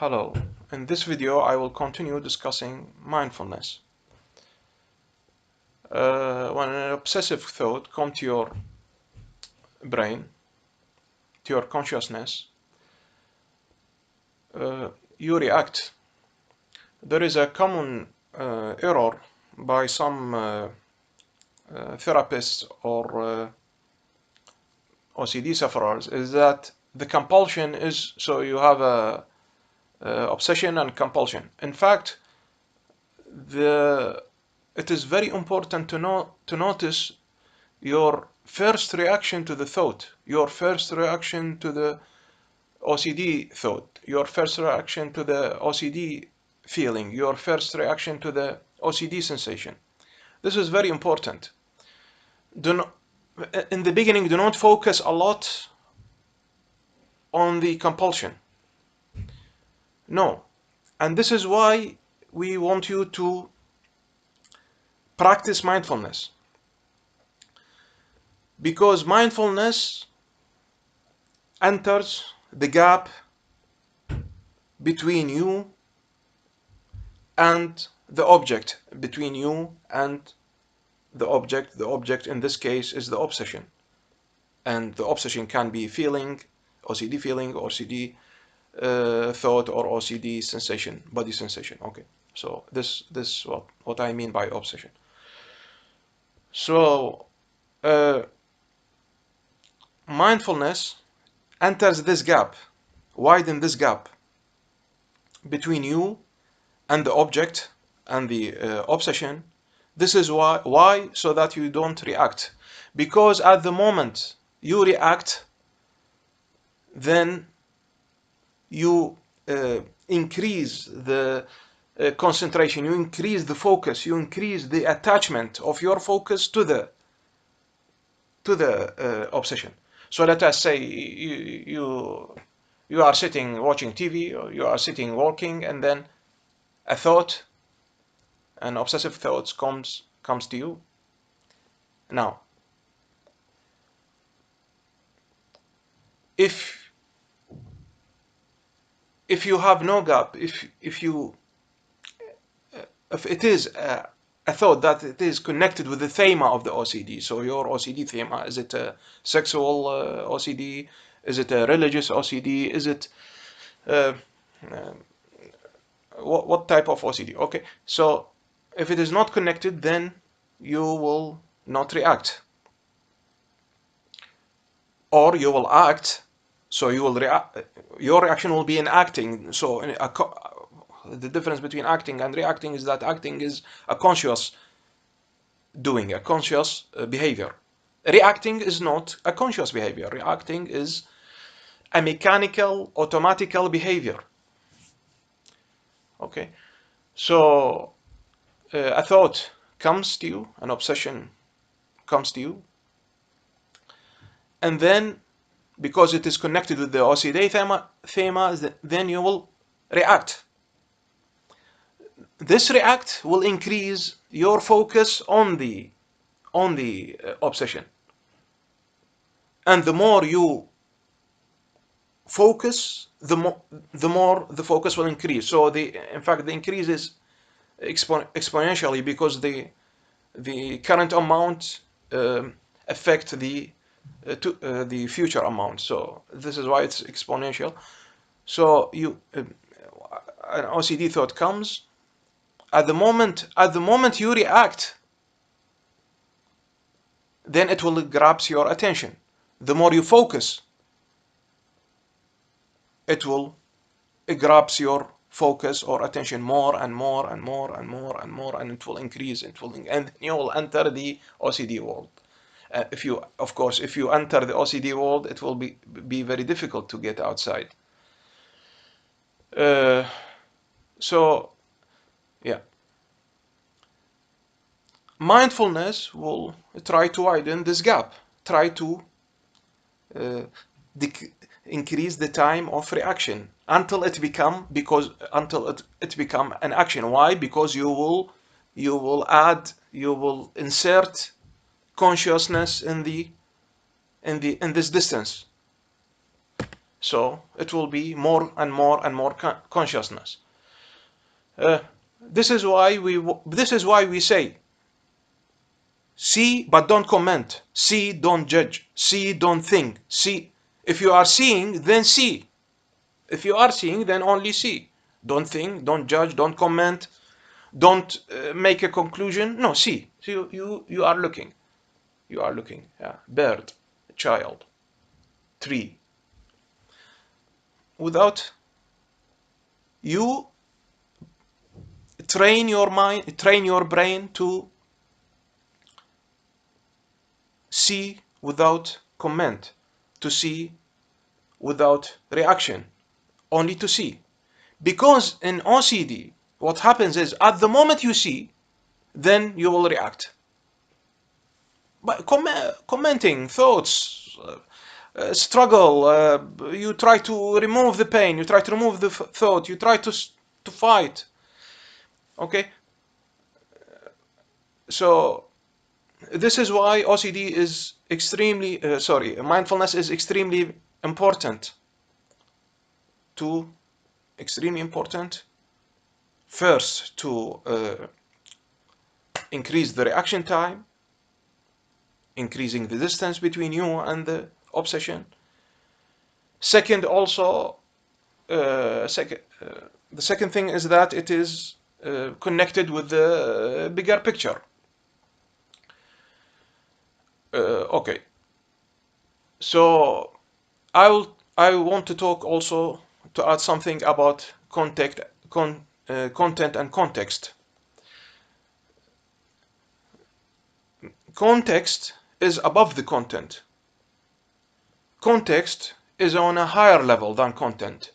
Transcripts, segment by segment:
Hello, in this video I will continue discussing mindfulness. When an obsessive thought comes to your brain, to your consciousness, you react. There is a common error by some therapists or OCD sufferers is that the compulsion is, so you have a obsession and compulsion. In fact, it is very important to notice your first reaction to the thought, your first reaction to the OCD thought, your first reaction to the OCD feeling, your first reaction to the OCD sensation. This is very important. In the beginning, do not focus a lot on the compulsion. No. And this is why we want you to practice mindfulness. Because mindfulness enters the gap between you and the object, between you and the object. The object in this case is the obsession. And the obsession can be feeling, OCD thought, or OCD sensation, body sensation. Okay, so this what I mean by obsession. So mindfulness enters this gap, widen this gap between you and the object and the obsession. This is why so that you don't react, because at the moment you react, then you increase the concentration, you increase the focus, you increase the attachment of your focus to the obsession. So let us say you are sitting watching TV, or you are sitting walking, and then a thought, an obsessive thought comes to you. Now, if you have no gap, if it is a thought that it is connected with the theme of the OCD, so your OCD theme, is it a sexual OCD? Is it a religious OCD? Is it what type of OCD? Okay, so if it is not connected, then you will not react, or you will act. So you will react. Your reaction will be in acting. So the difference between acting and reacting is that acting is a conscious doing, a conscious behavior. Reacting is not a conscious behavior. Reacting is a mechanical, automatical behavior. Okay, so a thought comes to you, an obsession comes to you, and then because it is connected with the OCD theme, then you will react. This react will increase your focus on the obsession, and the more you focus, the more the focus will increase. So in fact the increase is exponentially, because the current amount affect the future amount. So this is why it's exponential. So an OCD thought comes. At the moment you react, then it will grab your attention. The more you focus, it will grab your focus or attention more and more and more and more and more, and it will increase. And you will enter the OCD world. If you enter the OCD world, it will be very difficult to get outside. So yeah, mindfulness will try to widen this gap, try to increase the time of reaction until it become an action. Why? Because you will insert consciousness in this distance. So it will be more and more and more consciousness. Uh, this is why we say, see but don't comment, see don't judge, see don't think, see. If you are seeing, then see. If you are seeing, then only see. Don't think, don't judge, don't comment, don't make a conclusion. No, see. So you are looking. You are looking. Yeah. Bird, child, tree. Without you train your mind, train your brain to see without comment, to see without reaction, only to see. Because in OCD, what happens is at the moment you see, then you will react. But commenting, thoughts, struggle, you try to remove the pain, you try to remove the thought, you try to fight. Okay? So this is why OCD is mindfulness is important to, extremely important, first to increase the reaction time, increasing the distance between you and the obsession. Second, also, the second thing is that it is connected with the bigger picture. Okay, so I want to talk also to add something about content and context. Context is above the content. Context is on a higher level than content.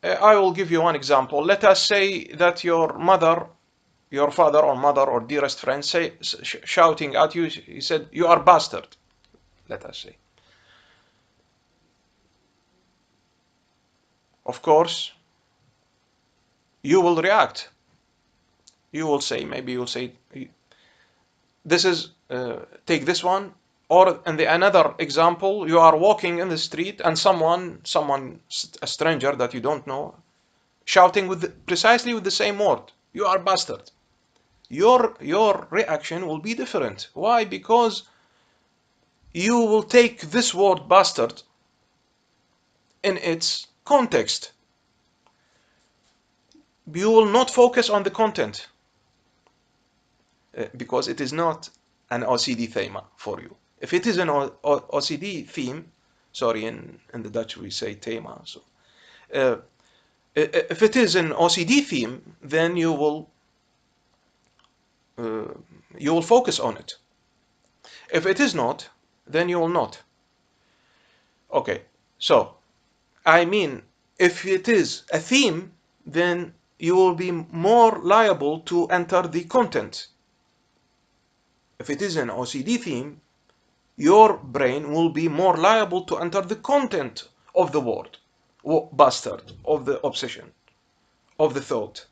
I will give you one example. Let us say that your father or mother or dearest friend shouting at you, he said, "You are bastard," let us say. Of course, you will react. You will say, maybe you'll say, this is, take this one. Or in another example, you are walking in the street and someone, a stranger that you don't know, shouting precisely with the same word, "You are bastard." Your reaction will be different. Why? Because you will take this word bastard in its context. You will not focus on the content because it is not an OCD theme for you. If it is an OCD theme, sorry, in the Dutch we say thema. So, if it is an OCD theme, then you will focus on it. If it is not, then you will not. Okay, so I mean, if it is a theme, then you will be more liable to enter the content. If it is an OCD theme, your brain will be more liable to enter the content of the word, bastard, of the obsession, of the thought.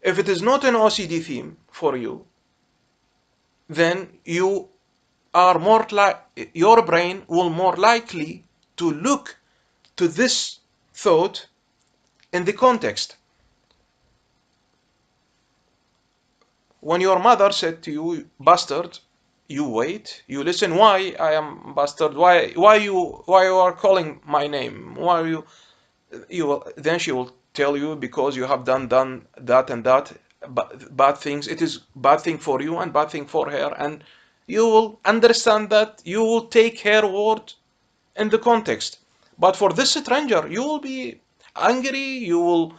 If it is not an OCD theme for you, then you are your brain will more likely to look to this thought in the context. When your mother said to you, "Bastard," you wait, you listen. Why I am bastard? Why you are calling my name? Why are you? Then she will tell you, because you have done that and that bad things. It is bad thing for you and bad thing for her, and you will understand that. You will take her word in the context. But for this stranger, you will be angry. You will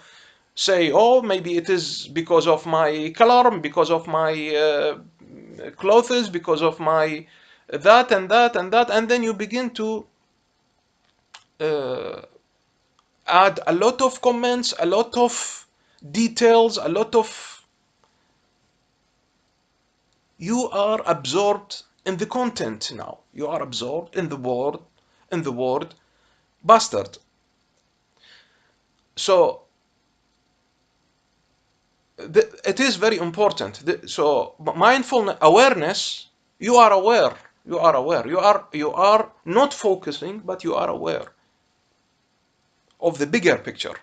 say, "Oh, maybe it is because of my color, because of my clothes, because of my that and that and that," and then you begin to uh, add a lot of comments, a lot of details, a lot of. You are absorbed in the content now. You are absorbed in the word bastard. So it is very important. So mindfulness, awareness, you are aware. You are aware. You are not focusing, but you are aware of the bigger picture.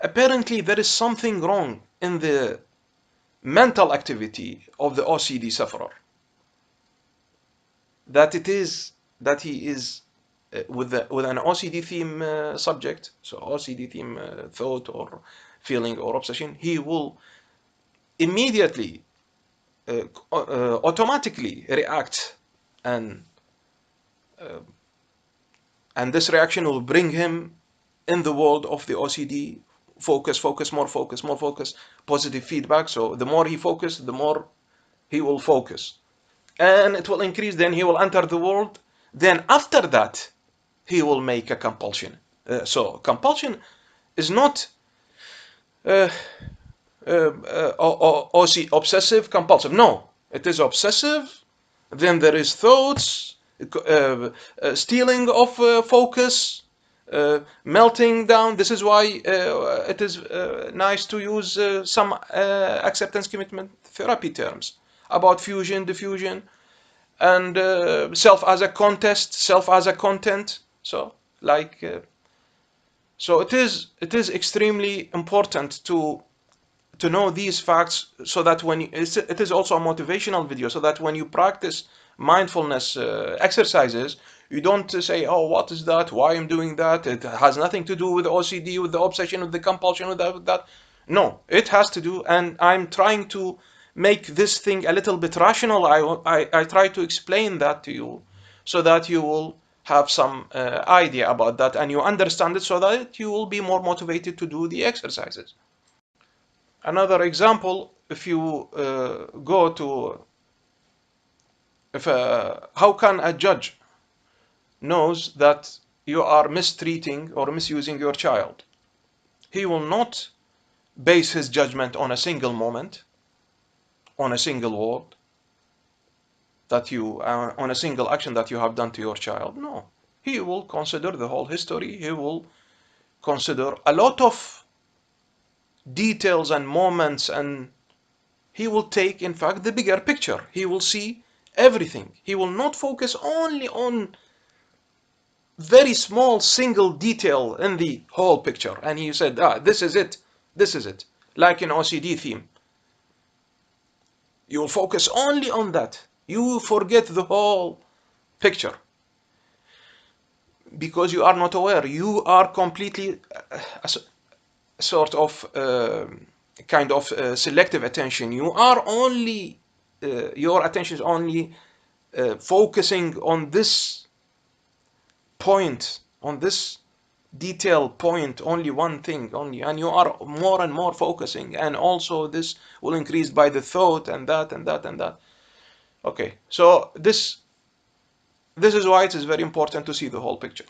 Apparently, there is something wrong in the mental activity of the OCD sufferer. That he is with an OCD theme subject, so OCD theme thought or feeling or obsession, he will immediately automatically react, and this reaction will bring him in the world of the OCD. Focus, more focus, more focus, positive feedback. So the more he focuses, the more he will focus, and it will increase. Then he will enter the world. Then after that, he will make a compulsion. So compulsion is not uh, obsessive compulsive. No, it is obsessive. Then there is thoughts, stealing of focus, melting down. This is why it is nice to use some acceptance commitment therapy terms about fusion, diffusion, and self as a contest, self as a content. So like so it is extremely important to know these facts, so that when it is also a motivational video, so that when you practice mindfulness exercises, you don't say, oh, what is that, why I'm doing that, it has nothing to do with OCD, with the obsession, with the compulsion, with that. No, it has to do, and I'm trying to make this thing a little bit rational. I try to explain that to you so that you will have some idea about that, and you understand it, so that you will be more motivated to do the exercises. Another example, if you go to, if how can a judge knows that you are mistreating or misusing your child? He will not base his judgment on a single moment, on a single word that you, on a single action that you have done to your child. No, he will consider the whole history. He will consider a lot of details and moments, and he will take, in fact, the bigger picture. He will see everything. He will not focus only on very small single detail in the whole picture. And he said, this is it. This is it. Like an OCD theme. You will focus only on that. You forget the whole picture because you are not aware. You are completely sort of kind of selective attention. You are only your attention is only focusing on this point, on this detail point, only one thing only, and you are more and more focusing, and also this will increase by the thought and that and that and that. Okay, so this is why it is very important to see the whole picture.